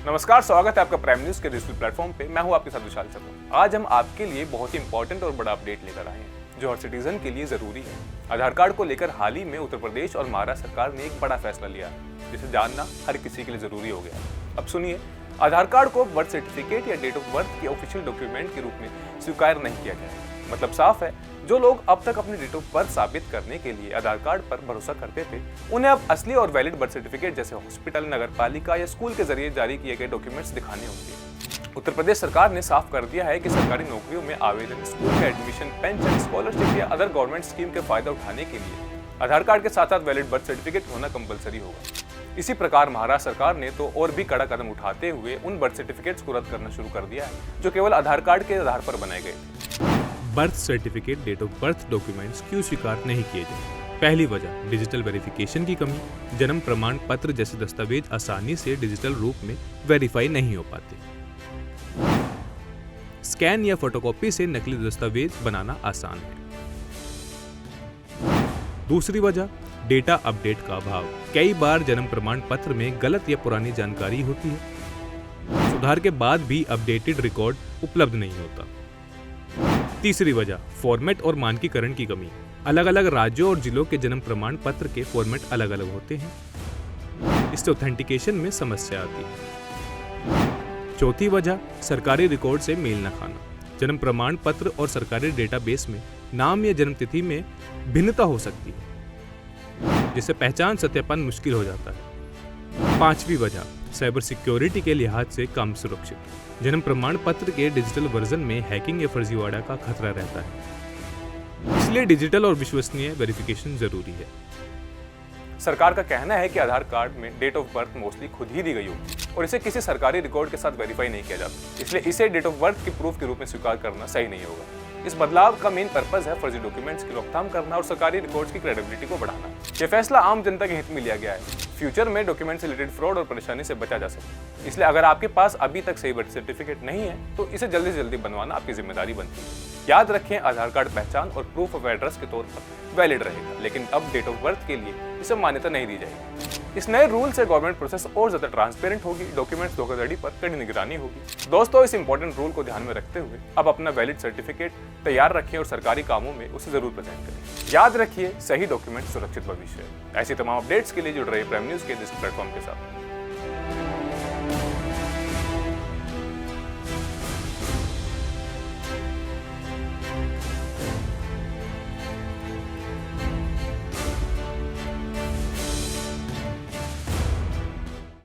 नमस्कार, स्वागत है आपका प्राइम न्यूज के डिजिटल प्लेटफॉर्म पे। मैं हूं आपके साथ विशाल शर्मा। आज हम आपके लिए बहुत ही इंपॉर्टेंट और बड़ा अपडेट लेकर आए हैं जो हर सिटीजन के लिए जरूरी है। आधार कार्ड को लेकर हाल ही में उत्तर प्रदेश और महाराष्ट्र सरकार ने एक बड़ा फैसला लिया जिसे जानना हर किसी के लिए जरूरी हो गया। अब सुनिए, आधार कार्ड को बर्थ सर्टिफिकेट या डेट ऑफ बर्थ के ऑफिशियल डॉक्यूमेंट के रूप में स्वीकार नहीं किया गया है। मतलब साफ है, जो लोग अब तक अपनी डेट ऑफ बर्थ साबित करने के लिए आधार कार्ड पर भरोसा करते थे, उन्हें अब असली और वैलिड बर्थ सर्टिफिकेट जैसे हॉस्पिटल, नगर पालिका या स्कूल के जरिए जारी किए गए डॉक्यूमेंट्स दिखाने होंगे। उत्तर प्रदेश सरकार ने साफ कर दिया है कि सरकारी नौकरियों में आवेदन, स्कूल का एडमिशन, पेंशन, स्कॉलरशिप या अदर गवर्नमेंट स्कीम के फायदा उठाने के लिए आधार कार्ड के साथ साथ वैलिड बर्थ सर्टिफिकेट होना कंपलसरी होगा। इसी प्रकार महाराष्ट्र सरकार ने तो और भी कड़ा कदम उठाते हुए उन बर्थ सर्टिफिकेट्स को रद्द करना शुरू कर दिया है जो केवल आधार कार्ड के आधार पर बनाए गए थे। Birth certificate, date of birth documents क्यों स्वीकार नहीं किए जाए? पहली वजह डिजिटल वेरिफिकेशन की कमी। जन्म प्रमाण पत्र जैसे दस्तावेज आसानी से डिजिटल रूप में वेरीफाई नहीं हो पाते। स्कैन या फोटोकॉपी से नकली दस्तावेज बनाना आसान है। दूसरी वजह डेटा अपडेट का अभाव। कई बार जन्म प्रमाण पत्र में गलत या पुरानी जानकारी होती है। सुधार के बाद भी अपडेटेड रिकॉर्ड उपलब्ध नहीं होता। तीसरी वजह फॉर्मेट और मानकीकरण की कमी। अलग अलग राज्यों और जिलों के जन्म प्रमाण पत्र के फॉर्मेट अलग अलग होते हैं। इससे ऑथेंटिकेशन में समस्या आती है। चौथी वजह सरकारी रिकॉर्ड से मेल न खाना। जन्म प्रमाण पत्र और सरकारी डेटाबेस में नाम या जन्म तिथि में भिन्नता हो सकती है, जिससे पहचान सत्यापन मुश्किल हो जाता है। पांचवी वजह साइबर सिक्योरिटी के लिहाज से कम सुरक्षित। जन्म प्रमाण पत्र के डिजिटल वर्जन में हैकिंग या फर्जीवाड़ा का खतरा रहता है, इसलिए डिजिटल और विश्वसनीय वेरिफिकेशन जरूरी है। सरकार का कहना है कि आधार कार्ड में डेट ऑफ बर्थ मोस्टली खुद ही दी गई होगी और इसे किसी सरकारी रिकॉर्ड के साथ वेरीफाई नहीं किया जाता, इसलिए इसे डेट ऑफ बर्थ के प्रूफ के रूप में स्वीकार करना सही नहीं होगा। इस बदलाव का मेन पर्पस है फर्जी डॉक्यूमेंट्स की रोकथाम करना और सरकारी रिकॉर्ड्स की क्रेडिबिलिटी को बढ़ाना। यह फैसला आम जनता के हित में लिया गया है। फ्यूचर में डॉक्यूमेंट से रिलेटेड फ्रॉड और परेशानी से बचा जा सके। इसलिए अगर आपके पास अभी तक सही बर्थ सर्टिफिकेट नहीं है तो इसे जल्दी से जल्दी बनवाना आपकी जिम्मेदारी बनती है। याद रखें, आधार कार्ड पहचान और प्रूफ ऑफ एड्रेस के तौर पर वैलिड रहेगा, लेकिन अब डेट ऑफ बर्थ के लिए इसे मान्यता नहीं दी जाएगी। इस नए रूल से गवर्नमेंट प्रोसेस और ज्यादा ट्रांसपेरेंट होगी, डॉक्यूमेंट्स धोखाधड़ी पर कड़ी निगरानी होगी। दोस्तों, इस इंपॉर्टेंट रूल को ध्यान में रखते हुए अब अपना वैलिड सर्टिफिकेट तैयार रखें और सरकारी कामों में उसे जरूर प्रेजेंट करें। याद रखिए, सही डॉक्यूमेंट सुरक्षित भविष्य है। ऐसी तमाम अपडेट्स के लिए जुड़ रहे प्राइम न्यूज के इस प्लेटफॉर्म के साथ।